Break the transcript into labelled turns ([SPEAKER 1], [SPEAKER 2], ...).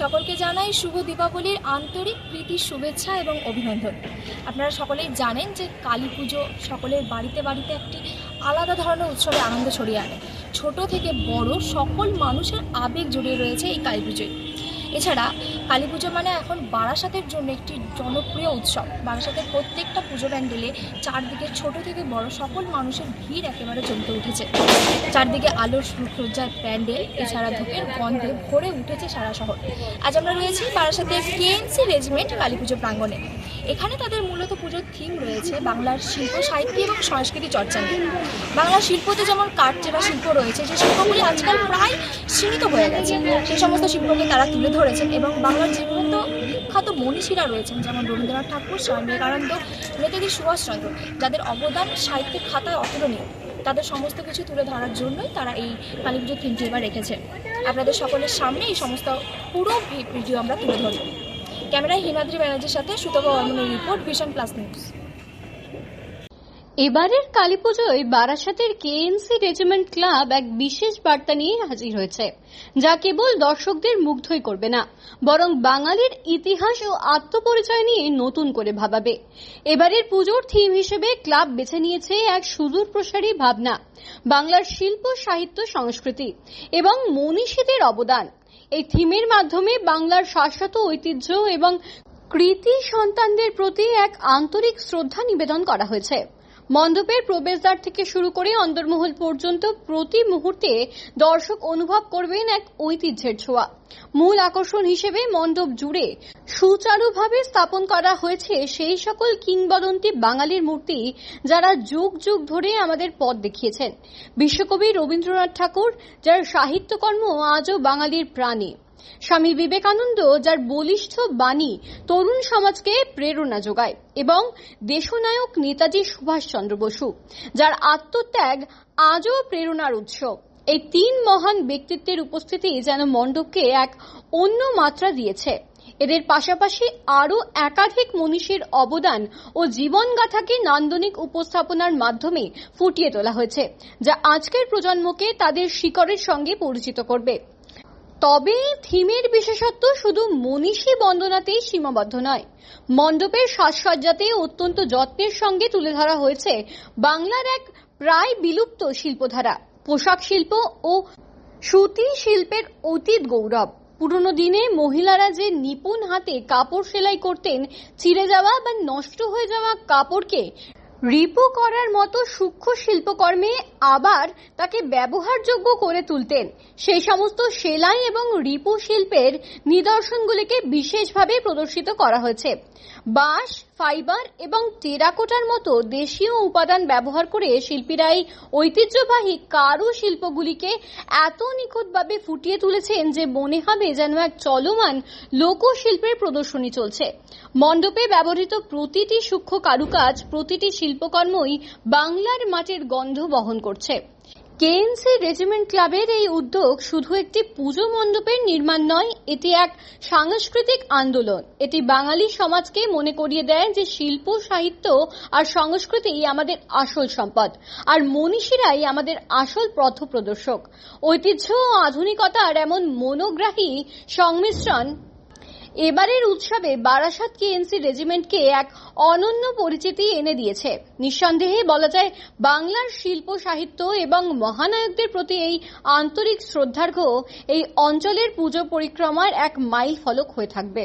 [SPEAKER 1] সকলকে জানাই শুভ দীপাবলির আন্তরিক প্রীতি শুভেচ্ছা এবং অভিনন্দন। আপনারা সকলেই জানেন যে কালী পুজো সকলের বাড়িতে বাড়িতে একটি আলাদা ধরনের উৎসবে আনন্দ ছড়িয়ে আনে। ছোট থেকে বড় সকল মানুষের আবেগ জড়িয়ে রয়েছে এই কালী পুজোয়। এছাড়া কালী পুজো মানে এখন বারাসাতের জন্য একটি জনপ্রিয় উৎসব। বারাসাতের প্রত্যেকটা পুজো প্যান্ডেলে চারদিকে ছোট থেকে বড় সকল মানুষের ভিড় একেবারে জমতে উঠেছে। চারদিকে আলোর সজ্জার প্যান্ডেল, এছাড়া ধূপের গন্ধে ভরে উঠেছে সারা শহর। আজ আমরা রয়েছি বারাসাতের কেএনসি রেজিমেন্ট কালী পুজো প্রাঙ্গণে। এখানে তাদের মূলত পুজোর থিম রয়েছে বাংলার শিল্প সাহিত্য এবং সংস্কৃতি চর্চা নিয়ে। বাংলার শিল্পতে যেমন কাঠচেরা শিল্প রয়েছে, যে শিল্পগুলি আজকাল প্রায় সীমিত হয়ে গেছে, সেই সমস্ত শিল্পকে তারা তুলে ধরেছেন এবং বাংলার জীবন্ত বিখ্যাত মনীষীরা রয়েছেন যেমন রবীন্দ্রনাথ ঠাকুর, স্বামী বিবেকানন্দ, নেতাজি সুভাষচন্দ্র, যাদের অবদান সাহিত্যের খাতায় অতুলনীয়, তাদের সমস্ত কিছু তুলে ধরার জন্যই তারা এই কালী পুজোর থিমটি এবার রেখেছে। আপনাদের সকলের সামনে এই সমস্ত পুরো ভিডিও আমরা তুলে ধরি। ক্যামেরায় হিমাদ্রি ব্যানার্জির সাথে সুতপা বর্মনের রিপোর্ট, ভিশন প্লাস নিউজ।
[SPEAKER 2] এবারের কালী পুজোয় বারাসাতের কেএনসি রেজিমেন্ট ক্লাব এক বিশেষ বার্তা নিয়ে হাজির হয়েছে, যা কেবল দর্শকদের মুগ্ধই করবে না, বরং বাঙালির ইতিহাস ও আত্মপরিচয় নিয়ে নতুন করে ভাবাবে। এবারের পুজোর থিম হিসেবে ক্লাব বেছে নিয়েছে এক সুদূর প্রসারী ভাবনা, বাংলার শিল্প সাহিত্য সংস্কৃতি এবং মনীষীদের অবদান। এই থিমের মাধ্যমে বাংলার শাশ্বত ঐতিহ্য এবং কৃতি সন্তানদের প্রতি এক আন্তরিক শ্রদ্ধা নিবেদন করা হয়েছে। মণ্ডপের প্রবেশদ্বার থেকে শুরু করে অন্দরমহল পর্যন্ত প্রতি মুহূর্তে দর্শক অনুভব করবেন এক ঐতিহ্যের ছোঁয়া। মূল আকর্ষণ হিসেবে মণ্ডপ জুড়ে সুচারুভাবে স্থাপন করা হয়েছে সেই সকল কিংবদন্তি বাঙালির মূর্তি, যারা যুগ যুগ ধরে আমাদের পথ দেখিয়েছেন। বিশ্বকবি রবীন্দ্রনাথ ঠাকুর, যার সাহিত্যকর্ম আজও বাঙালির প্রাণে; স্বামী বিবেকানন্দ, যার বলিষ্ঠ বাণী তরুণ সমাজকে প্রেরণা যোগায়; এবং দেশনায়ক নেতাজি সুভাষচন্দ্র বসু, যার আত্মত্যাগ আজও প্রেরণার উৎস। এই তিন মহান ব্যক্তিত্বের উপস্থিতি যেন মণ্ডপকে এক অন্য মাত্রা দিয়েছে। এদের পাশাপাশি আরও একাধিক মনীষীর অবদান ও জীবনগাথাকে নান্দনিক উপস্থাপনার মাধ্যমে ফুটিয়ে তোলা হয়েছে, যা আজকের প্রজন্মকে তাদের শিকড়ের সঙ্গে পরিচিত করবে। তবে থিমের বিশেষত্ব শুধু মনীষী বন্দনাতেই সীমাবদ্ধ নয়। মণ্ডপের সাজসজ্জাতে অত্যন্ত যত্নের সঙ্গে তুলে ধরা হয়েছে বাংলার এক প্রায় বিলুপ্ত শিল্পধারা, পোশাক শিল্প ও সুতি শিল্পের অতীত গৌরব। পুরনো দিনে মহিলারা যে নিপুণ হাতে কাপড় সেলাই করতেন, ছিঁড়ে যাওয়া বা নষ্ট হয়ে যাওয়া কাপড়কে রিপু করার মতো সূক্ষ্ম শিল্পকর্মে আবার তাকে ব্যবহারযোগ্য করে তুলতেন, সেই সমস্ত সেলাই এবং রিপু শিল্পের নিদর্শনগুলিকে বিশেষভাবে প্রদর্শিত করা হয়েছে। বাঁশ, ফাইবার এবং টেরাকোটার মতো দেশীয় উপাদান ব্যবহার করে শিল্পীরা এই ঐতিহ্যবাহী কারুশিল্পগুলিকে এত নিখুঁতভাবে ফুটিয়ে তুলেছেন যে মনে হবে যেন এক চলমান লোকশিল্পের প্রদর্শনী চলছে। মণ্ডপে ব্যবহৃত প্রতিটি সূক্ষ্ম কারুকাজ, প্রতিটি শিল্পকর্মই বাংলার মাটির গন্ধ বহন করছে। কেএনসি রেজিমেন্ট ক্লাবের এই উদ্যোগ শুধু একটি পুজো মণ্ডপের নির্মাণ নয়, এটি এক সাংস্কৃতিক আন্দোলন। এটি বাঙালি সমাজকে মনে করিয়ে দেয় যে শিল্প সাহিত্য আর সংস্কৃতি আমাদের আসল সম্পদ, আর মনীষীরাই আমাদের আসল পথপ্রদর্শক। ঐতিহ্য ও আধুনিকতার এমন মনোগ্রাহী সংমিশ্রণ এবারের উৎসবে বারাসাত কেএনসি রেজিমেন্টকে এক অনন্য পরিচিতি এনে দিয়েছে। নিঃসন্দেহে বলা যায়, বাংলার শিল্প সাহিত্য এবং মহানায়কদের প্রতি এই আন্তরিক শ্রদ্ধার্ঘ্য এই অঞ্চলের পুজো পরিক্রমার এক মাইল ফলক হয়ে থাকবে।